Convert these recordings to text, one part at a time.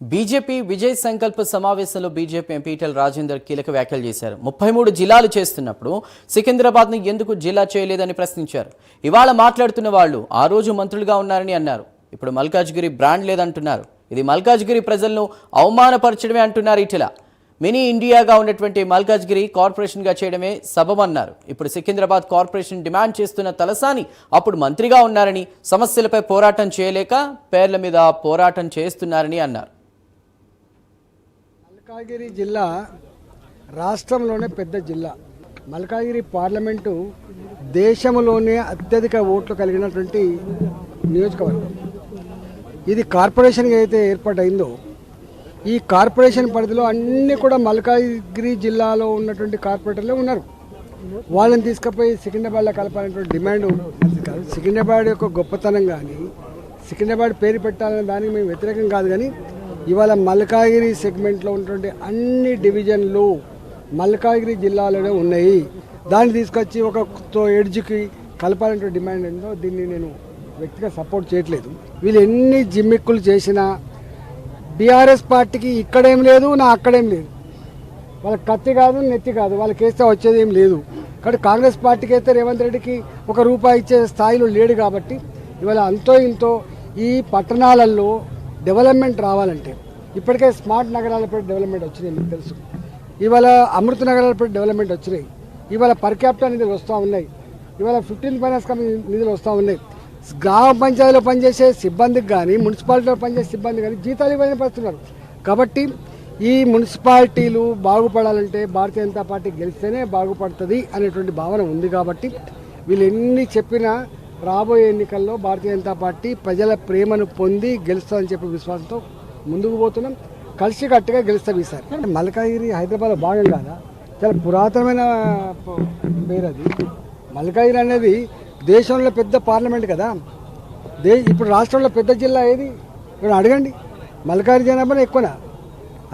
BJP Vijay సంకల్ప సమావేశంలో BJP MP Etela Rajender కీలక వ్యాఖ్యలు చేశారు. 33 జిల్లాలు చేస్తున్నప్పుడు సికింద్రాబాద్ని ఎందుకు జిల్లా చేయలేదని ప్రశ్నించారు. ఇవాళ మాట్లాడుతున్న వాళ్ళు ఆ రోజు మంత్రులుగా ఉన్నారని అన్నారు. ఇప్పుడు మల్కాజ్గిరి బ్రాండ్ లేదంటున్నారు. ఇది మల్కాజ్గిరి ప్రజలను అవమానపరచడమే అంటున్నారు ఈటెల. మినీ ఇండియాగా ఉన్నటువంటి మల్కాజ్గిరి కార్పొరేషన్గా చేయడమే సబబన్నారు. ఇప్పుడు సికింద్రాబాద్ కార్పొరేషన్ డిమాండ్ చేస్తున్న తలసాని అప్పుడు మంత్రిగా ఉన్నారని, సమస్యలపై పోరాటం చేయలేక పేర్ల మీద పోరాటం చేస్తున్నారని అన్నారు. మల్కాజ్గిరి జిల్లా రాష్ట్రంలోనే పెద్ద జిల్లా. మల్కాజ్గిరి పార్లమెంటు దేశంలోనే అత్యధిక ఓట్లు కలిగినటువంటి నియోజకవర్గం. ఇది కార్పొరేషన్గా అయితే ఏర్పాటైందో ఈ కార్పొరేషన్ పరిధిలో అన్నీ కూడా మల్కాజ్గిరి జిల్లాలో ఉన్నటువంటి కార్పొరేటర్లే ఉన్నారు. వాళ్ళని తీసుకుపోయి సికింద్రాబాద్లో కలపాలనేటువంటి డిమాండ్ కాదు. సికింద్రాబాద్ యొక్క గొప్పతనం కానీ సికింద్రాబాద్ పేరు పెట్టాలనే దానికి మేము వ్యతిరేకం కాదు. కానీ ఇవాళ మల్కాజ్గిరి సెగ్మెంట్లో ఉన్నటువంటి అన్ని డివిజన్లు మల్కాజ్గిరి జిల్లాలోనే ఉన్నాయి. దాన్ని తీసుకొచ్చి ఒక ఎడ్జ్కి కలపాలనే డిమాండ్ ఏందో దీన్ని నేను వ్యక్తిగా సపోర్ట్ చేయట్లేదు. వీళ్ళు ఎన్ని జిమ్మిక్కులు చేసినా బీఆర్ఎస్ పార్టీకి ఇక్కడేం లేదు, నా అక్కడేం లేదు. వాళ్ళకి కత్తి కాదు, నెత్తి కాదు, వాళ్ళకి వేస్తే వచ్చేది ఏం లేదు. కాబట్టి కాంగ్రెస్ పార్టీకి అయితే రేవంత్ రెడ్డికి ₹1 ఇచ్చే స్థాయిలో లేడు. కాబట్టి ఇవాళ అంతో ఇంతో ఈ పట్టణాలలో డెవలప్మెంట్ రావాలంటే ఇప్పటికే స్మార్ట్ నగరాలపై డెవలప్మెంట్ వచ్చినాయి, మీకు తెలుసు. ఇవాళ అమృత నగరాలపై డెవలప్మెంట్ వచ్చినాయి. ఇవాళ పర్ క్యాపిటల్ నిధులు వస్తూ ఉన్నాయి. ఇవాళ 15th ఫైనాన్స్ కంపెనీ నిధులు వస్తూ ఉన్నాయి. గ్రామ పంచాయతీలో పనిచేసే సిబ్బందికి కానీ మున్సిపాలిటీలో పనిచేసే సిబ్బంది కానీ జీతాలు ఇవ్వని పడుతున్నారు. కాబట్టి ఈ మున్సిపాలిటీలు బాగుపడాలంటే భారతీయ జనతా పార్టీ గెలిస్తేనే బాగుపడుతుంది అనేటువంటి భావన ఉంది. కాబట్టి వీళ్ళు ఎన్ని చెప్పినా రాబోయే ఎన్నికల్లో భారతీయ జనతా పార్టీ ప్రజల ప్రేమను పొంది గెలుస్తుందని చెప్పే విశ్వాసంతో ముందుకు పోతున్నాం. కలిసికట్టుగా గెలుస్తాం ఈసారి. మల్కాజ్గిరి హైదరాబాద్లో భాగం కాదా? చాలా పురాతనమైన పేరు అది. మల్కాజ్గిరి అనేది దేశంలో పెద్ద పార్లమెంట్ కదా. ఇప్పుడు రాష్ట్రంలో పెద్ద జిల్లా ఏది ఇక్కడ అడగండి. మల్కాజ్గిరి జనాభా ఎక్కువనా?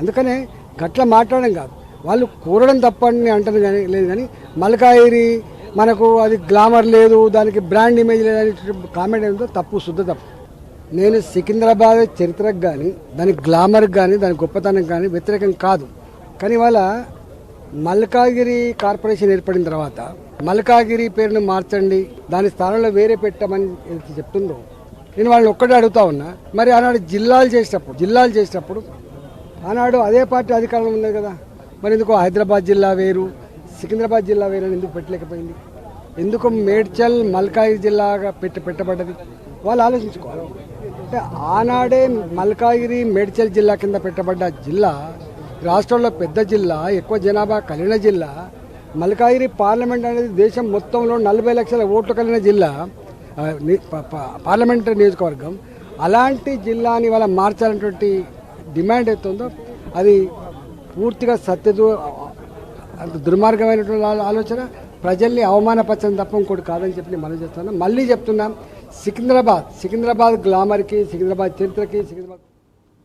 అందుకనే గట్ల మాట్లాడడం కాదు, వాళ్ళు కూరడం తప్పని అంటారు కానీ లేదు. కానీ మల్కాజ్గిరి మనకు అది గ్లామర్ లేదు, దానికి బ్రాండ్ ఇమేజ్ లేదు అని కామెంట్ ఏంటో తప్పు, శుద్ధ తప్పు. నేను సికింద్రాబాద్ చరిత్రకు కానీ దాని గ్లామర్కి కానీ దాని గొప్పతనం కానీ వ్యతిరేకం కాదు. కానీ వాళ్ళ మల్కాజ్గిరి కార్పొరేషన్ ఏర్పడిన తర్వాత మల్కాజ్గిరి పేరును మార్చండి, దాని స్థానంలో వేరే పెట్టమని చెప్తుందో నేను వాళ్ళని ఒక్కటే అడుగుతా ఉన్నా. మరి ఆనాడు జిల్లాలు చేసేటప్పుడు ఆనాడు అదే పార్టీ అధికారంలో ఉన్నది కదా. మరి ఎందుకు హైదరాబాద్ జిల్లా వేరు, సికింద్రాబాద్ జిల్లా వేరు అని ఎందుకు పెట్టలేకపోయింది? ఎందుకు మేడ్చల్ మల్కాజ్గిరి జిల్లాగా పెట్టబడ్డది? వాళ్ళు ఆలోచించుకోవాలి. అంటే ఆనాడే మల్కాజ్గిరి మేడ్చల్ జిల్లా కింద పెట్టబడ్డ జిల్లా రాష్ట్రంలో పెద్ద జిల్లా, ఎక్కువ జనాభా కలిగిన జిల్లా. మల్కాజ్గిరి పార్లమెంట్ అనేది దేశం మొత్తంలో 40 లక్షల ఓట్లు కలిగిన జిల్లా, పార్లమెంటరీ నియోజకవర్గం. అలాంటి జిల్లాని వాళ్ళ మార్చాలనేటువంటి డిమాండ్ అవుతుందో అది పూర్తిగా అంత దుర్మార్గమైనటువంటి ఆలోచన. ప్రజల్ని అవమానపరచడం తప్ప ఇంకోటి కాదని చెప్పి మనం చేస్తున్నాం. మళ్ళీ చెప్తున్నాం, సికింద్రాబాద్ గ్లామర్కి, సికింద్రాబాద్ చరిత్రకి, సికింద్రాబాద్